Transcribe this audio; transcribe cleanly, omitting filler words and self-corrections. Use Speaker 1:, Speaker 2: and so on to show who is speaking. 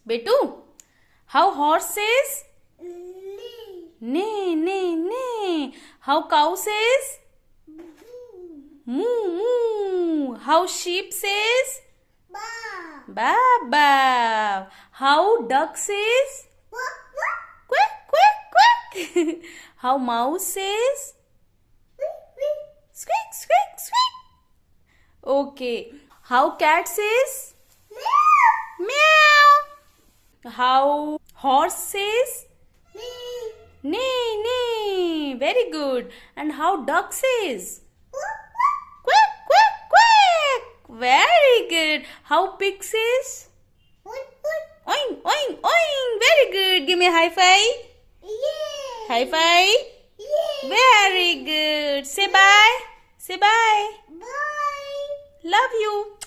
Speaker 1: Betu, how horse says? Neigh, neigh, neigh. How cow says? Moo, moo. How sheep says? Ba, ba. How duck says? Quack, quack, quack. How mouse says? Squeak, squeak, squeak. Okay. How cat says? Meow. How horse says? Neigh, neigh. Very good. And how duck says? Quack, quack, quack. Very good. How pig says? Oink, oink, oink. Very good. Give me a high five. High five. Very good. Say bye. Say bye. Love you.